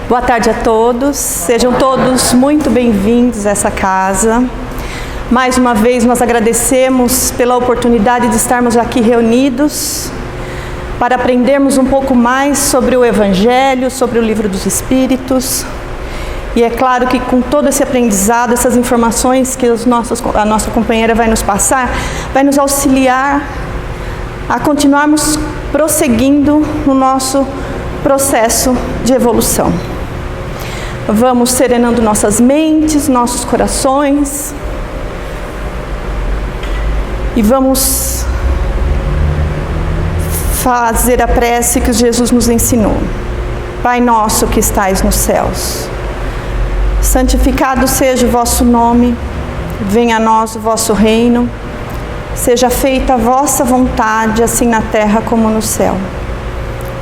Boa tarde a todos, sejam todos muito bem-vindos a essa casa. Mais uma vez nós agradecemos pela oportunidade de estarmos aqui reunidos para aprendermos um pouco mais sobre o Evangelho, sobre o Livro dos Espíritos. E é claro que com todo esse aprendizado, essas informações que a nossa companheira vai nos passar, vai nos auxiliar a continuarmos prosseguindo no nosso processo de evolução. Vamos serenando nossas mentes, nossos corações e vamos fazer a prece que Jesus nos ensinou. Pai nosso que estais nos céus, santificado seja o vosso nome, venha a nós o vosso reino, seja feita a vossa vontade, assim na terra como no céu.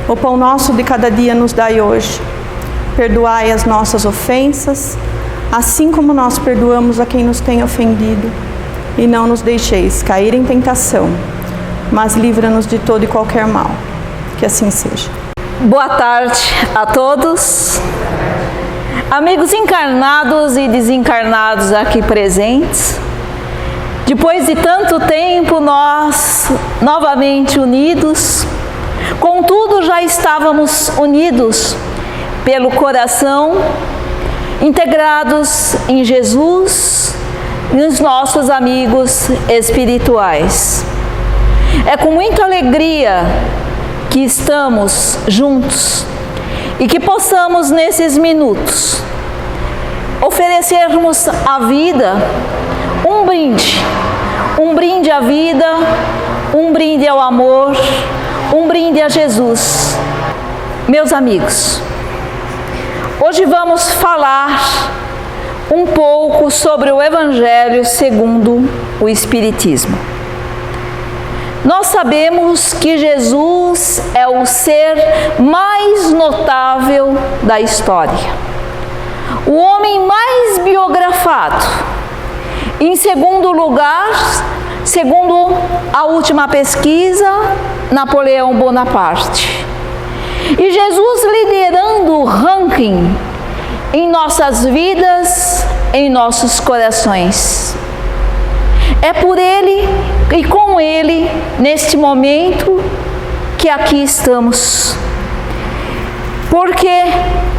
O pão nosso de cada dia nos dai hoje. Perdoai as nossas ofensas, assim como nós perdoamos a quem nos tem ofendido. E não nos deixeis cair em tentação, mas livra-nos de todo e qualquer mal. Que assim seja. Boa tarde a todos. Amigos encarnados e desencarnados aqui presentes. Depois de tanto tempo, nós novamente unidos. Contudo, já estávamos unidos pelo coração, integrados em Jesus e nos nossos amigos espirituais. É com muita alegria que estamos juntos e que possamos nesses minutos oferecermos à vida um brinde à vida, um brinde ao amor, um brinde a Jesus. Meus amigos, hoje vamos falar um pouco sobre o Evangelho segundo o Espiritismo. Nós sabemos que Jesus é o ser mais notável da história, o homem mais biografado. Em segundo lugar, segundo a última pesquisa, Napoleão Bonaparte. E Jesus liderando o ranking em nossas vidas, em nossos corações. É por Ele e com Ele, neste momento, que aqui estamos. Porque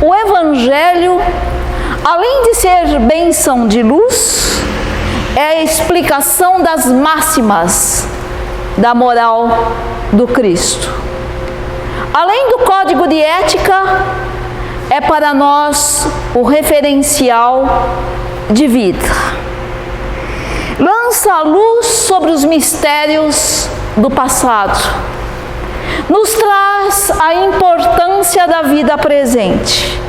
o Evangelho, além de ser bênção de luz, é a explicação das máximas da moral do Cristo. Além do código de ética, é para nós o referencial de vida. Lança a luz sobre os mistérios do passado. Nos traz a importância da vida presente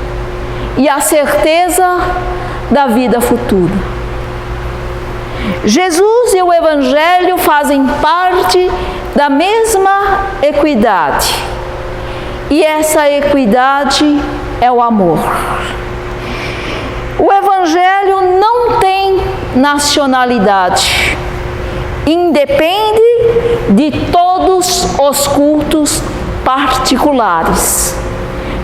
e a certeza da vida futura. Jesus e o Evangelho fazem parte da mesma equidade. E essa equidade é o amor. O Evangelho não tem nacionalidade. Independe de todos os cultos particulares.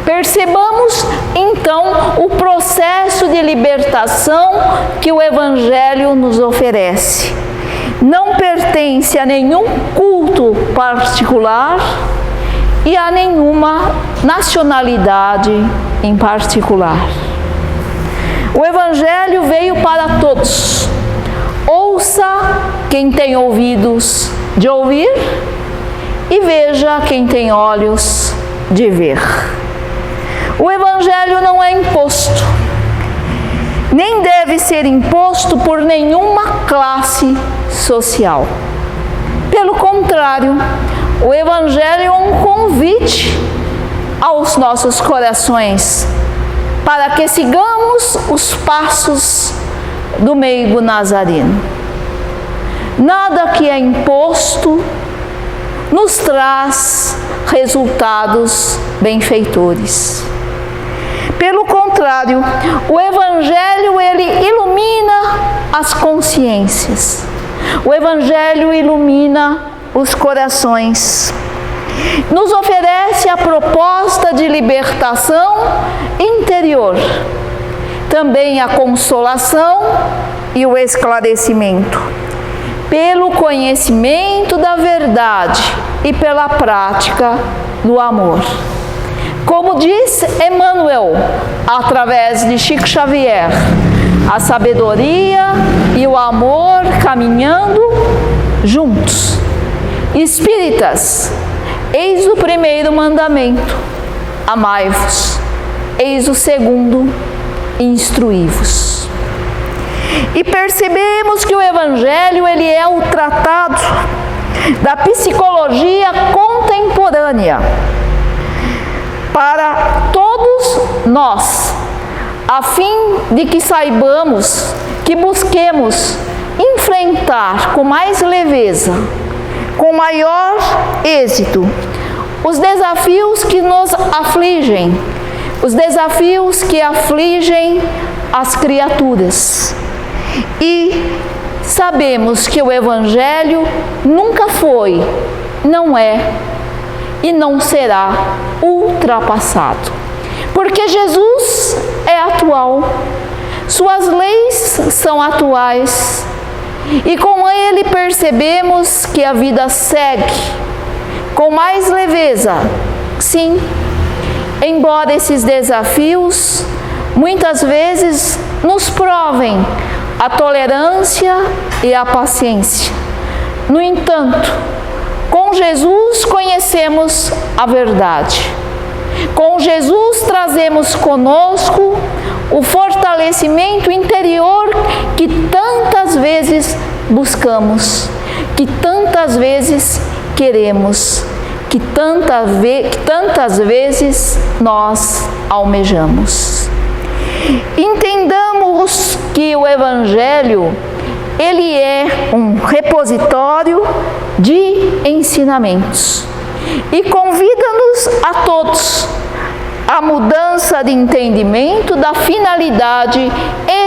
Percebamos, então, o processo de libertação que o Evangelho nos oferece. Não pertence a nenhum culto particular e a nenhuma nacionalidade em particular. O Evangelho veio para todos. Ouça quem tem ouvidos de ouvir e veja quem tem olhos de ver. O Evangelho não é imposto, nem deve ser imposto por nenhuma classe social. Pelo contrário, o Evangelho é um convite aos nossos corações para que sigamos os passos do meigo nazareno. Nada que é imposto nos traz resultados benfeitores. Pelo contrário, o Evangelho, ele ilumina as consciências. O Evangelho ilumina os corações. nos oferece a proposta de libertação interior, também a consolação e o esclarecimento, pelo conhecimento da verdade e pela prática do amor. Como diz Emmanuel, através de Chico Xavier, a sabedoria e o amor caminhando juntos. Espíritas, eis o primeiro mandamento: amai-vos. Eis o segundo: instruí-vos. E percebemos que o Evangelho, ele é o tratado da psicologia contemporânea para todos nós, a fim de que saibamos, que busquemos enfrentar com mais leveza, com maior êxito, os desafios que nos afligem, os desafios que afligem as criaturas. E sabemos que o Evangelho nunca foi, não é e não será ultrapassado, porque Jesus é atual, suas leis são atuais, e com ele percebemos que a vida segue com mais leveza, sim, embora esses desafios muitas vezes nos provem a tolerância e a paciência. No entanto, com Jesus conhecemos a verdade. Com Jesus trazemos conosco o fortalecimento interior que tantas vezes buscamos, que tantas vezes queremos, que tantas vezes nós almejamos. Entendamos que o Evangelho, ele é um repositório de ensinamentos e convida-nos a todos à mudança de entendimento da finalidade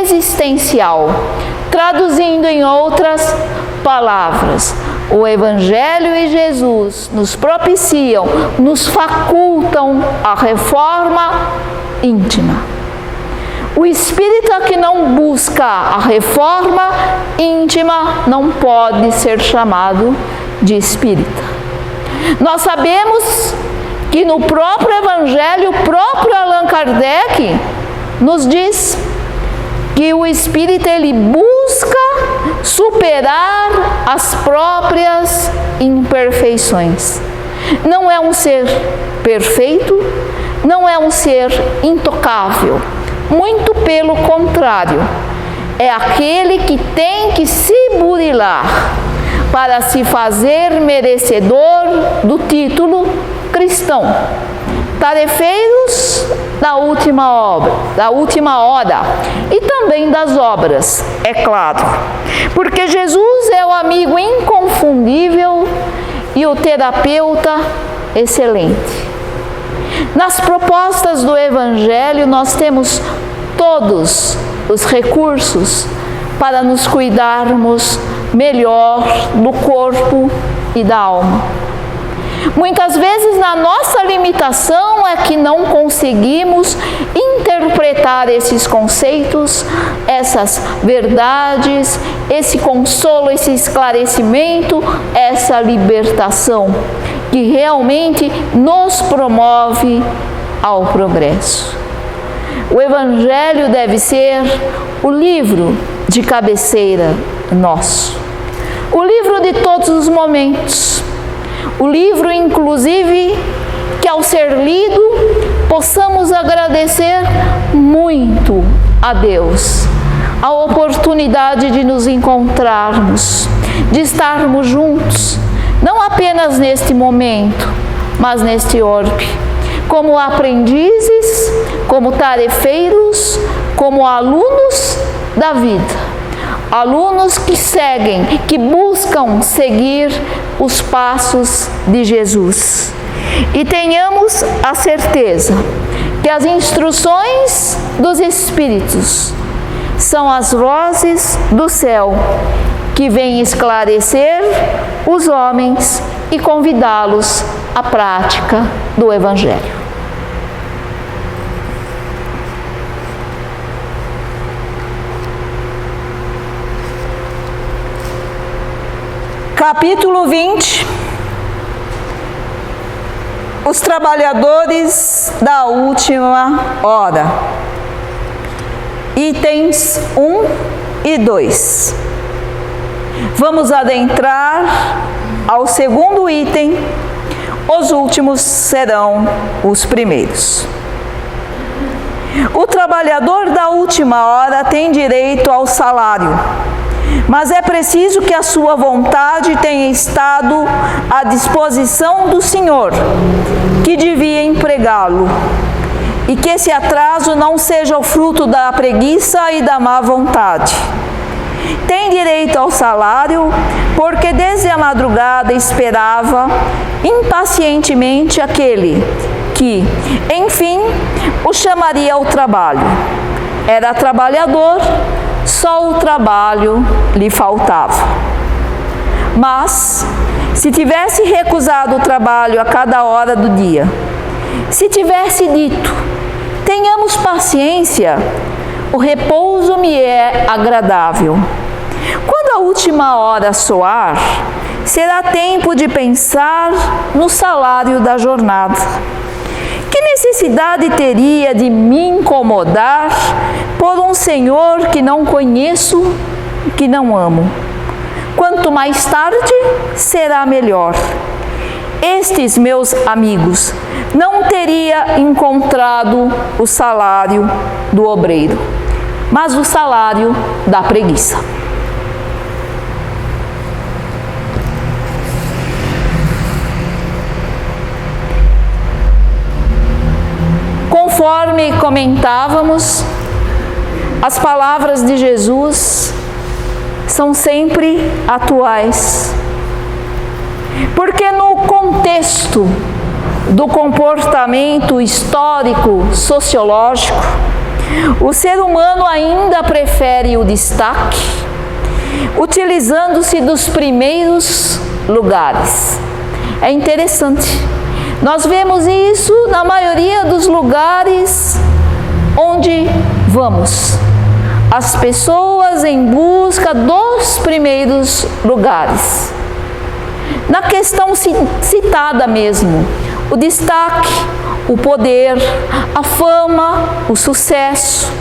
existencial. Traduzindo em outras palavras, o Evangelho e Jesus nos propiciam, nos facultam a reforma íntima. O espírita que não busca a reforma íntima não pode ser chamado de espírita. Nós sabemos que no próprio Evangelho, o próprio Allan Kardec nos diz que o espírita, ele busca superar as próprias imperfeições. Não é um ser perfeito, não é um ser intocável. Muito pelo contrário, é aquele que tem que se burilar para se fazer merecedor do título cristão. Tarefeiros da última hora e também das obras, é claro, porque Jesus é o amigo inconfundível e o terapeuta excelente. Nas propostas do Evangelho, nós temos todos os recursos para nos cuidarmos melhor do corpo e da alma. Muitas vezes, na nossa limitação, é que não conseguimos interpretar esses conceitos, essas verdades, esse consolo, esse esclarecimento, essa libertação, que realmente nos promove ao progresso. O Evangelho deve ser o livro de cabeceira nosso, o livro de todos os momentos, o livro, inclusive, que ao ser lido, possamos agradecer muito a Deus a oportunidade de nos encontrarmos, de estarmos juntos, não apenas neste momento, mas neste orbe, como aprendizes, como tarefeiros, como alunos da vida. Alunos que seguem, que buscam seguir os passos de Jesus. E tenhamos a certeza que as instruções dos Espíritos são as vozes do céu que vêm esclarecer os homens e convidá-los a prática do Evangelho. Capítulo 20. Os trabalhadores da última hora. Itens 1 e 2. Vamos adentrar ao segundo item. Os últimos serão os primeiros. O trabalhador da última hora tem direito ao salário, mas é preciso que a sua vontade tenha estado à disposição do Senhor, que devia empregá-lo, e que esse atraso não seja o fruto da preguiça e da má vontade. Tem direito ao salário, porque desde a madrugada esperava impacientemente aquele que, enfim, o chamaria ao trabalho. Era trabalhador, só o trabalho lhe faltava. Mas, se tivesse recusado o trabalho a cada hora do dia, se tivesse dito, tenhamos paciência, o repouso me é agradável. Quando a última hora soar, será tempo de pensar no salário da jornada. Que necessidade teria de me incomodar por um Senhor que não conheço, que não amo? Quanto mais tarde, será melhor. Estes meus amigos não teria encontrado o salário do obreiro, mas o salário da preguiça. Conforme comentávamos, as palavras de Jesus são sempre atuais, porque no contexto do comportamento histórico, sociológico, o ser humano ainda prefere o destaque, utilizando-se dos primeiros lugares. É interessante. Nós vemos isso na maioria dos lugares onde vamos. As pessoas em busca dos primeiros lugares. Na questão citada mesmo, o destaque, o poder, a fama, o sucesso,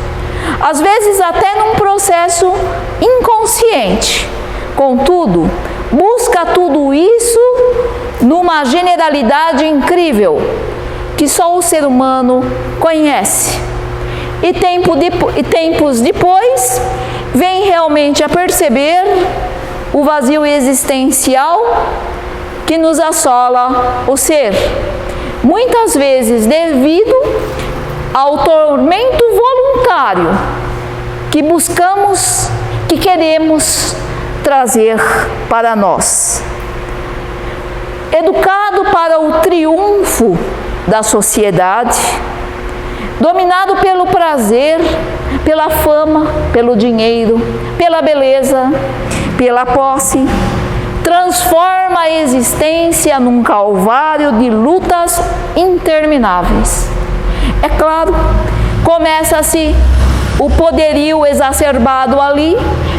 às vezes até num processo inconsciente. Contudo, busca tudo isso numa generalidade incrível que só o ser humano conhece. E tempos depois, vem realmente a perceber o vazio existencial que nos assola o ser, muitas vezes devido ao tormento voluntário que buscamos, que queremos trazer para nós. Educado para o triunfo da sociedade, dominado pelo prazer, pela fama, pelo dinheiro, pela beleza, pela posse, transforma a existência num calvário de lutas intermináveis. É claro, começa-se o poderio exacerbado ali,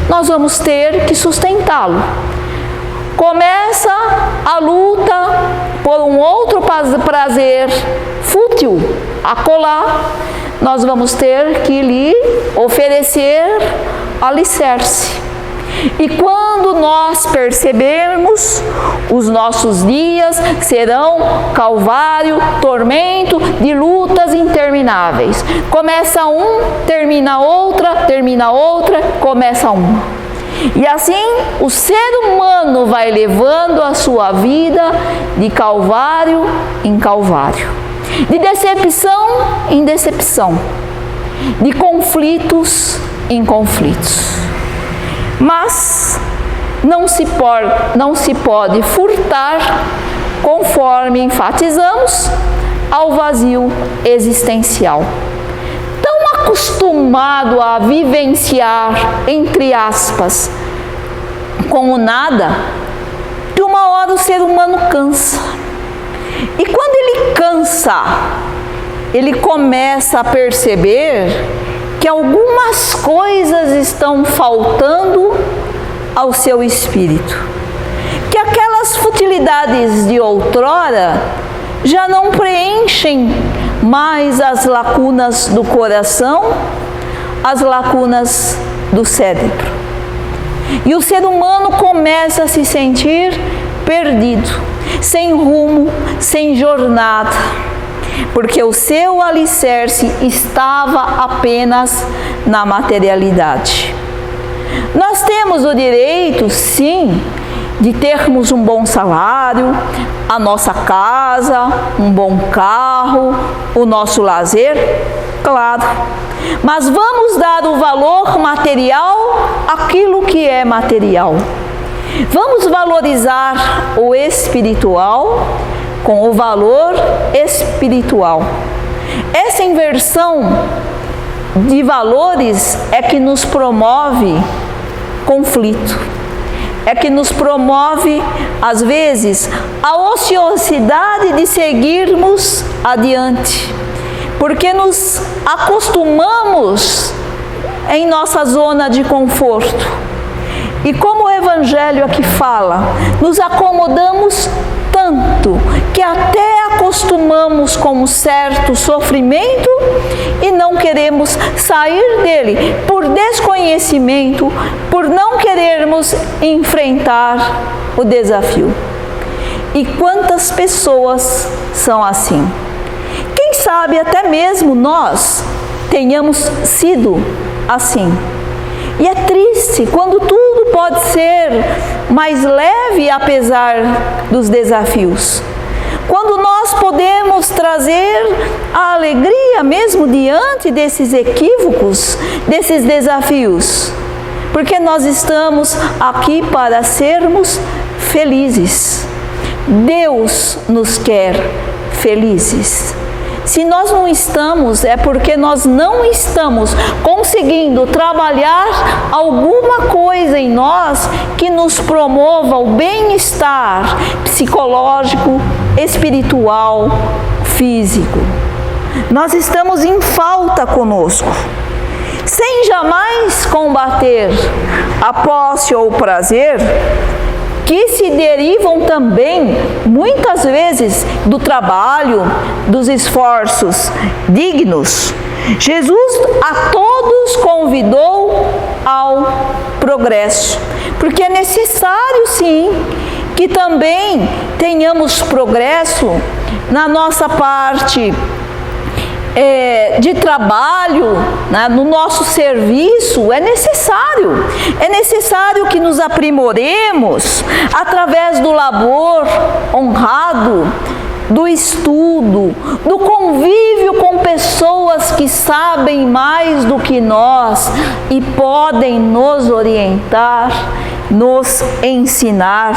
nós vamos ter que sustentá-lo. Começa a luta por um outro prazer fútil acolá, nós vamos ter que lhe oferecer alicerce. E quando nós percebermos, os nossos dias serão calvário, tormento de lutas intermináveis. Começa um, termina outra, começa uma. E assim o ser humano vai levando a sua vida de calvário em calvário, de decepção em decepção, de conflitos em conflitos. Mas não se pode furtar, conforme enfatizamos, ao vazio existencial. Tão acostumado a vivenciar, entre aspas, com o nada, que uma hora o ser humano cansa. pensar, ele começa a perceber que algumas coisas estão faltando ao seu espírito, que aquelas futilidades de outrora já não preenchem mais as lacunas do coração, as lacunas do cérebro. E o ser humano começa a se sentir perdido, sem rumo, sem jornada, porque o seu alicerce estava apenas na materialidade. Nós temos o direito, sim, de termos um bom salário, a nossa casa, um bom carro, o nosso lazer, claro. Mas vamos dar o valor material àquilo que é material. Vamos valorizar o espiritual com o valor espiritual. Essa inversão de valores é que nos promove conflito, é que nos promove, às vezes, a ociosidade de seguirmos adiante, porque nos acostumamos em nossa zona de conforto. E como o Evangelho aqui fala, nos acomodamos tanto que até acostumamos com um certo sofrimento e não queremos sair dele por desconhecimento, por não querermos enfrentar o desafio. E quantas pessoas são assim? Quem sabe até mesmo nós tenhamos sido assim. E é triste quando tudo pode ser mais leve apesar dos desafios. Quando nós podemos trazer a alegria mesmo diante desses equívocos, desses desafios. Porque nós estamos aqui para sermos felizes. Deus nos quer felizes. Se nós não estamos, é porque nós não estamos conseguindo trabalhar alguma coisa em nós que nos promova o bem-estar psicológico, espiritual, físico. Nós estamos em falta conosco. Sem jamais combater a posse ou o prazer, que se derivam também, muitas vezes, do trabalho, dos esforços dignos, Jesus a todos convidou ao progresso, porque é necessário, sim, que também tenhamos progresso na nossa parte de trabalho, né, no nosso serviço. É necessário que nos aprimoremos através do labor honrado, do estudo, do convívio com pessoas que sabem mais do que nós e podem nos orientar, nos ensinar.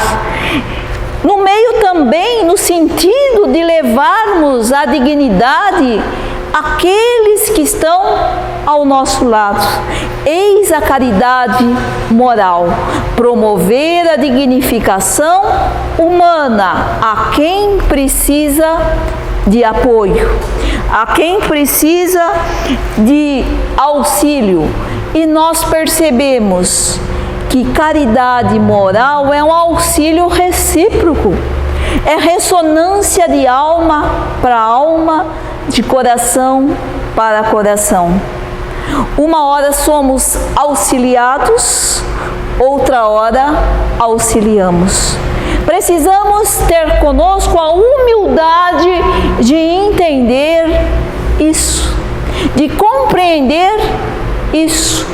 No meio também, no sentido de levarmos a dignidade aqueles que estão ao nosso lado. Eis a caridade moral, promover a dignificação humana a quem precisa de apoio, a quem precisa de auxílio. E nós percebemos que caridade moral é um auxílio recíproco, é ressonância de alma para alma, de coração para coração. Uma hora somos auxiliados, outra hora auxiliamos. Precisamos ter conosco a humildade de entender isso, de compreender isso,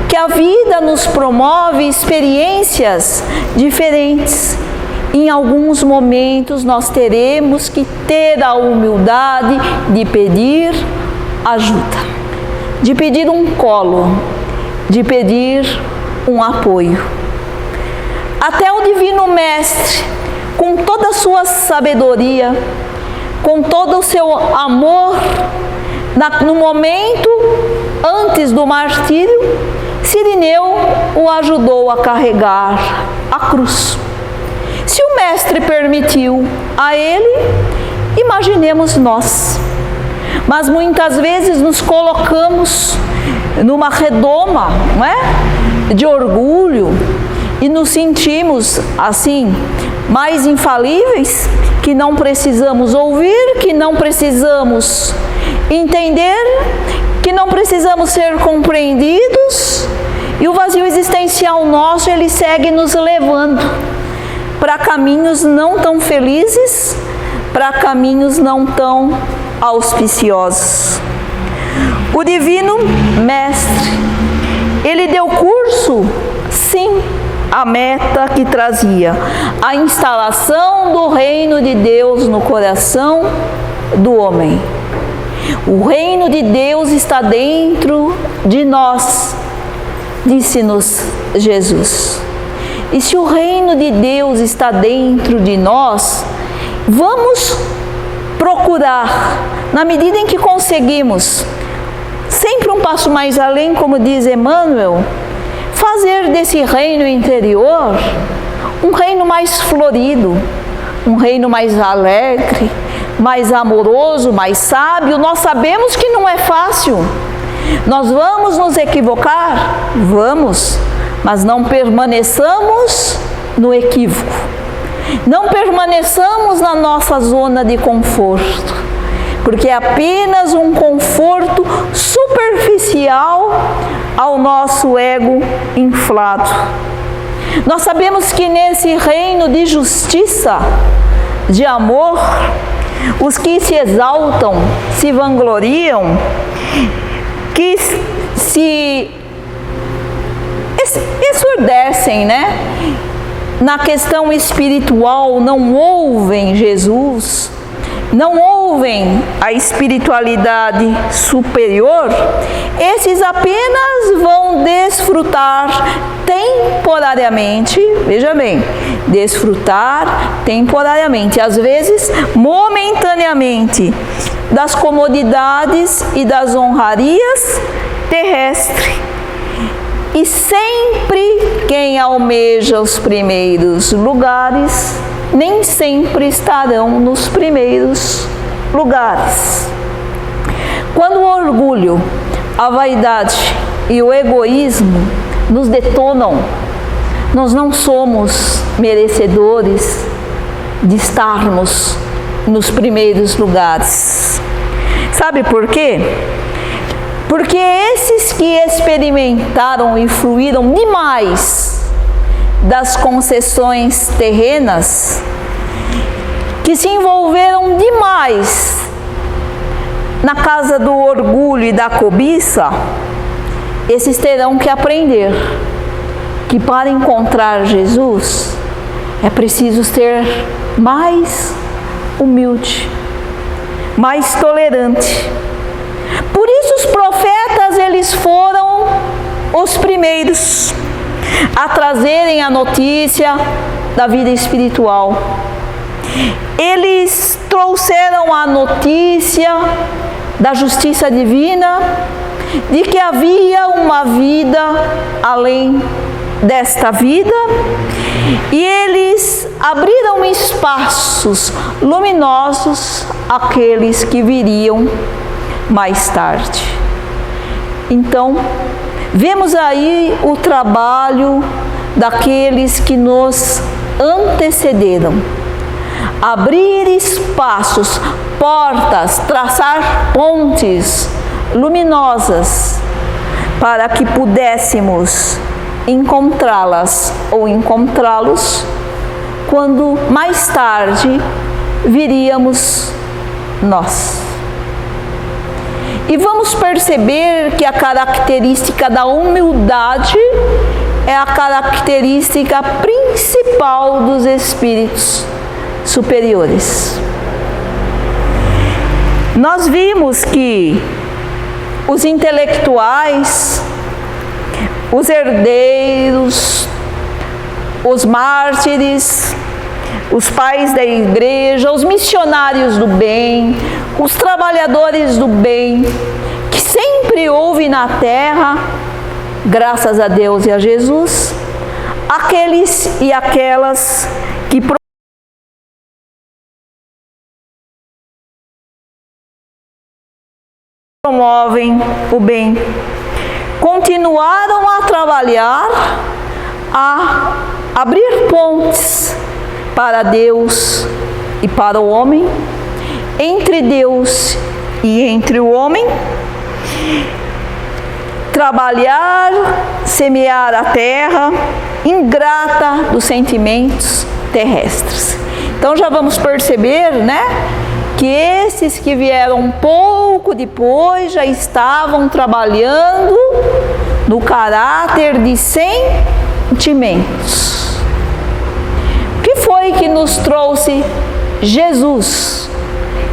que a vida nos promove experiências diferentes. Em alguns momentos nós teremos que ter a humildade de pedir ajuda, de pedir um colo, de pedir um apoio. Até o Divino Mestre, com toda a sua sabedoria, com todo o seu amor, no momento antes do martírio, Cirineu o ajudou a carregar a cruz. Se o Mestre permitiu a ele, Imaginemos nós. Mas muitas vezes nos colocamos numa redoma, não é? De orgulho e nos sentimos assim mais infalíveis, que não precisamos ouvir, que não precisamos entender, que não precisamos ser compreendidos, e o vazio existencial nosso, ele segue nos levando para caminhos não tão felizes, para caminhos não tão auspiciosos. O Divino Mestre, ele deu curso, sim, à meta que trazia a instalação do reino de Deus no coração do homem. O reino de Deus está dentro de nós, disse-nos Jesus. E se o reino de Deus está dentro de nós, vamos procurar, na medida em que conseguimos, sempre um passo mais além, como diz Emmanuel, fazer desse reino interior um reino mais florido, um reino mais alegre, mais amoroso, mais sábio. Nós sabemos que não é fácil. Nós vamos nos equivocar? Vamos, mas não permaneçamos no equívoco. Não permaneçamos na nossa zona de conforto, porque é apenas um conforto superficial ao nosso ego inflado. Nós sabemos que nesse reino de justiça, de amor, os que se exaltam, se vangloriam, que se ensurdecem, né? Na questão espiritual, não ouvem Jesus, não ouvem a espiritualidade superior, esses apenas vão desfrutar temporariamente, veja bem, desfrutar temporariamente, às vezes momentaneamente, das comodidades e das honrarias terrestres. E sempre quem almeja os primeiros lugares, nem sempre estarão nos primeiros lugares. Quando o orgulho, a vaidade e o egoísmo nos detonam, nós não somos merecedores de estarmos nos primeiros lugares. Sabe por quê? Porque esses que experimentaram e fruíram demais das concessões terrenas, que se envolveram demais na casa do orgulho e da cobiça, esses terão que aprender que para encontrar Jesus é preciso ser mais humilde, mais tolerante. Por isso os profetas, eles foram os primeiros a trazerem a notícia da vida espiritual. Eles trouxeram a notícia da justiça divina, de que havia uma vida além desta vida, e eles abriram espaços luminosos àqueles que viriam mais tarde. Então, vemos aí o trabalho daqueles que nos antecederam. Abrir espaços, portas, traçar pontes luminosas para que pudéssemos encontrá-las ou encontrá-los quando mais tarde viríamos nós. E vamos perceber que a característica da humildade é a característica principal dos espíritos superiores. Nós vimos que os intelectuais, os herdeiros, os mártires, os pais da igreja, os missionários do bem, os trabalhadores do bem, que sempre houve na terra, graças a Deus e a Jesus, aqueles e aquelas que promovem o bem. Continuaram a trabalhar, a abrir pontes para Deus e para o homem, entre Deus e entre o homem, trabalhar, semear a terra, ingrata dos sentimentos terrestres. Então já vamos perceber, né, que esses que vieram um pouco depois já estavam trabalhando no caráter de sentimentos. O que foi que nos trouxe Jesus,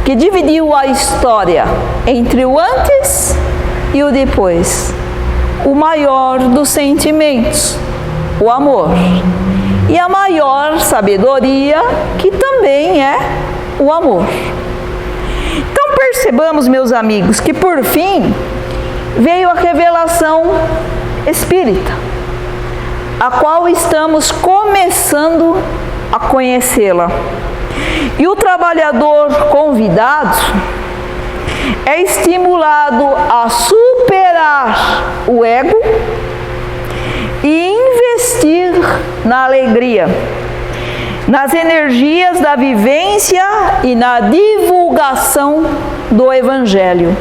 que dividiu a história entre o antes e o depois? O maior dos sentimentos, o amor. E a maior sabedoria, que também é o amor. Então percebamos, meus amigos, que por fim veio a revelação espírita, a qual estamos começando a conhecê-la. E o trabalhador convidado é estimulado a superar o ego e investir na alegria, nas energias da vivência e na divulgação do Evangelho.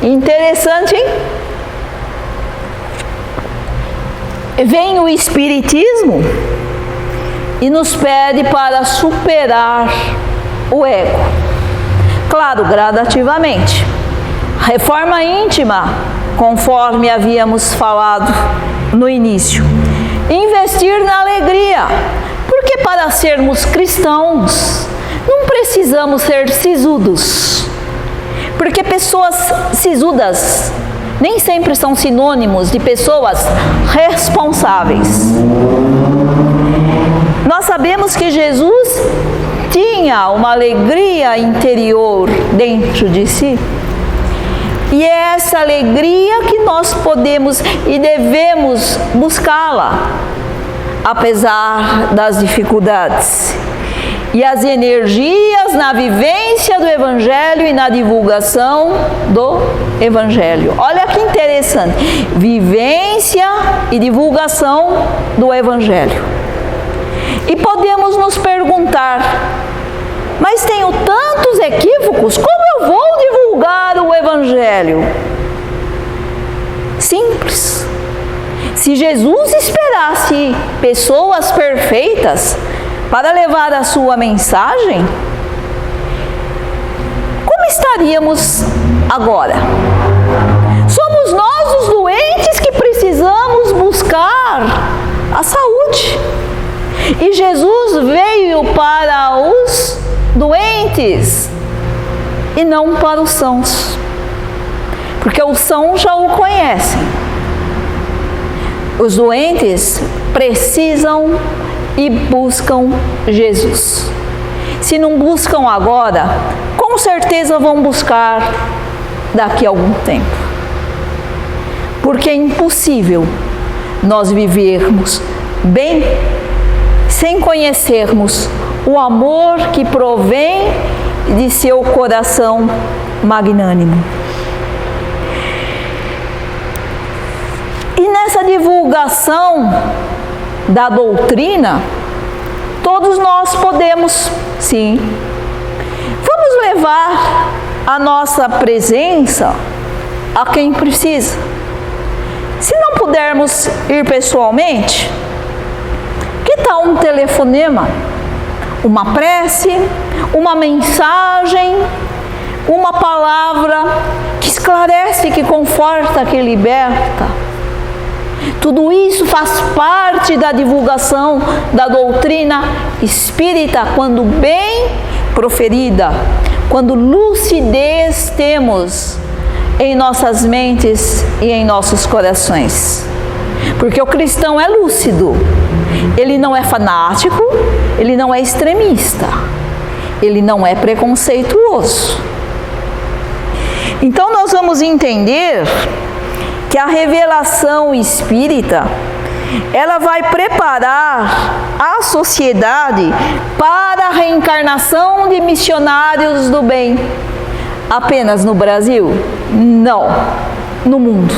Interessante, hein? Vem o Espiritismo e nos pede para superar o ego. Claro, gradativamente. Reforma íntima, conforme havíamos falado no início. Investir na alegria, porque para sermos cristãos não precisamos ser sisudos, porque pessoas sisudas nem sempre são sinônimos de pessoas responsáveis. Nós sabemos que Jesus tinha uma alegria interior dentro de si. E é essa alegria que nós podemos e devemos buscá-la, apesar das dificuldades. E as energias na vivência do Evangelho e na divulgação do Evangelho. Olha que interessante, vivência e divulgação do Evangelho. E podemos nos perguntar, mas tenho tantos equívocos, como eu vou divulgar o Evangelho? Simples. Se Jesus esperasse pessoas perfeitas para levar a sua mensagem, como estaríamos agora? Somos nós os doentes que precisamos buscar a saúde. E Jesus veio para os doentes e não para os sãos, porque os sãos já o conhecem. Os doentes precisam e buscam Jesus. Se não buscam agora, com certeza vão buscar daqui a algum tempo, porque é impossível nós vivermos bem sem conhecermos o amor que provém de seu coração magnânimo. E nessa divulgação da doutrina, todos nós podemos, sim, vamos levar a nossa presença a quem precisa. Se não pudermos ir pessoalmente, que tal um telefonema, uma prece, uma mensagem, uma palavra que esclarece, que conforta, que liberta? Tudo isso faz parte da divulgação da doutrina espírita, quando bem proferida, quando lucidez temos em nossas mentes e em nossos corações. Porque o cristão é lúcido, ele não é fanático, ele não é extremista, ele não é preconceituoso. Então nós vamos entender que a revelação espírita, ela vai preparar a sociedade para a reencarnação de missionários do bem. Apenas no Brasil? Não, no mundo.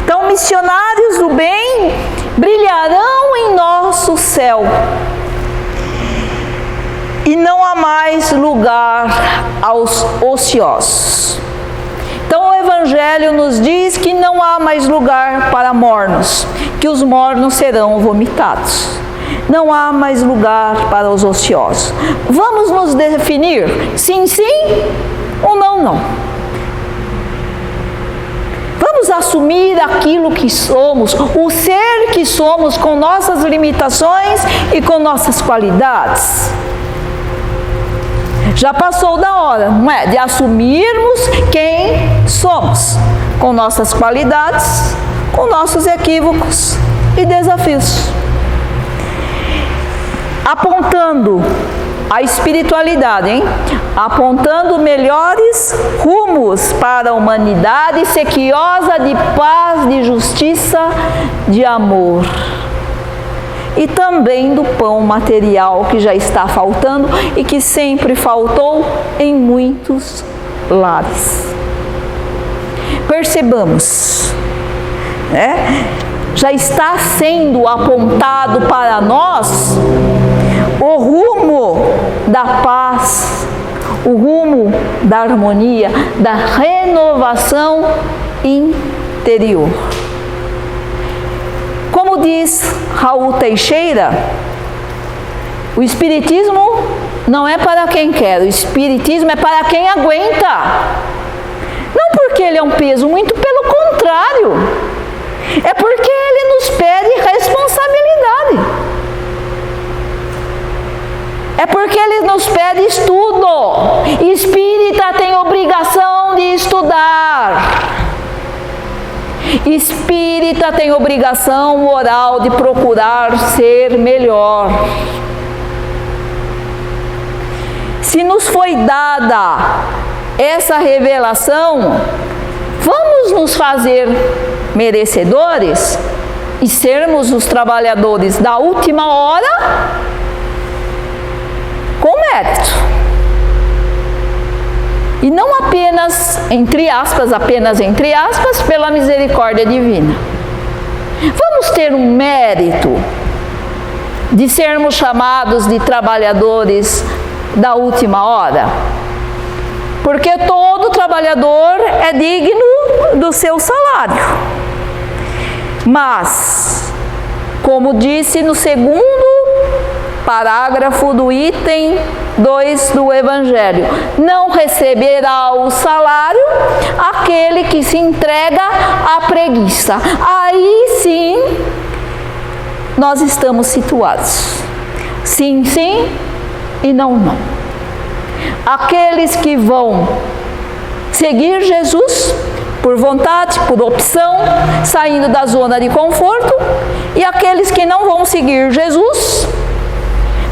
Então, missionários do bem brilharão em nosso céu. E não há mais lugar aos ociosos. Então o Evangelho nos diz que não há mais lugar para mornos, que os mornos serão vomitados. Não há mais lugar para os ociosos. Vamos nos definir sim, sim ou não, não. Vamos assumir aquilo que somos, o ser que somos, com nossas limitações e com nossas qualidades. Já passou da hora, não é? De assumirmos quem somos, com nossas qualidades, com nossos equívocos e desafios. Apontando a espiritualidade, hein? Apontando melhores rumos para a humanidade sequiosa de paz, de justiça, de amor. E também do pão material que já está faltando e que sempre faltou em muitos lares. Percebamos, né? Já está sendo apontado para nós o rumo da paz, o rumo da harmonia, da renovação interior. Como diz Raul Teixeira, o Espiritismo não é para quem quer, o Espiritismo é para quem aguenta. Não porque ele é um peso, muito pelo contrário. É porque ele nos pede responsabilidade. É porque ele nos pede estudo. Espírita tem obrigação de estudar. Espírita tem obrigação moral de procurar ser melhor. Se nos foi dada essa revelação, vamos nos fazer merecedores e sermos os trabalhadores da última hora com mérito. E não apenas entre aspas, pela misericórdia divina. Vamos ter um mérito de sermos chamados de trabalhadores da última hora. Porque todo trabalhador é digno do seu salário. Mas, como disse no segundo parágrafo do item 2 do Evangelho, não receberá o salário aquele que se entrega à preguiça. Aí sim, nós estamos situados. Sim, sim e não, não. Aqueles que vão seguir Jesus por vontade, por opção, saindo da zona de conforto, e aqueles que não vão seguir Jesus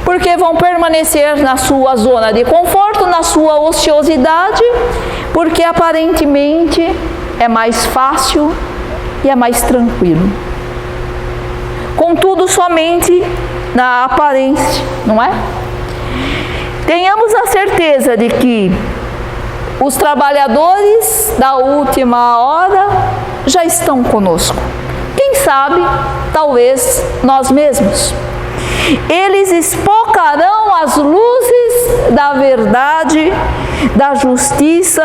porque vão permanecer na sua zona de conforto, na sua ociosidade, porque aparentemente é mais fácil e é mais tranquilo. Contudo, somente na aparência, não é? Tenhamos a certeza de que os trabalhadores da última hora já estão conosco. Quem sabe, talvez nós mesmos. Eles espocarão as luzes da verdade, da justiça,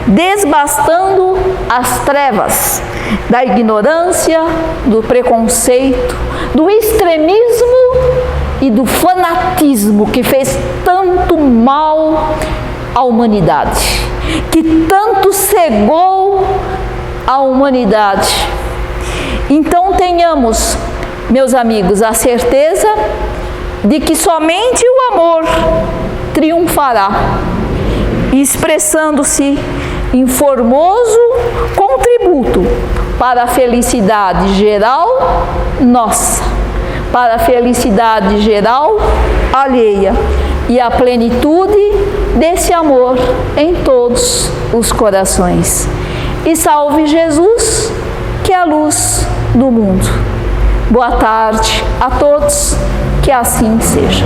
desbastando as trevas da ignorância, do preconceito, do extremismo e do fanatismo que fez tanto mal à humanidade, que tanto cegou a humanidade. Então tenhamos, meus amigos, a certeza de que somente o amor triunfará, expressando-se em formoso contributo para a felicidade geral nossa, para a felicidade geral alheia e a plenitude desse amor em todos os corações. E salve Jesus, que é a luz do mundo. Boa tarde a todos, que assim seja.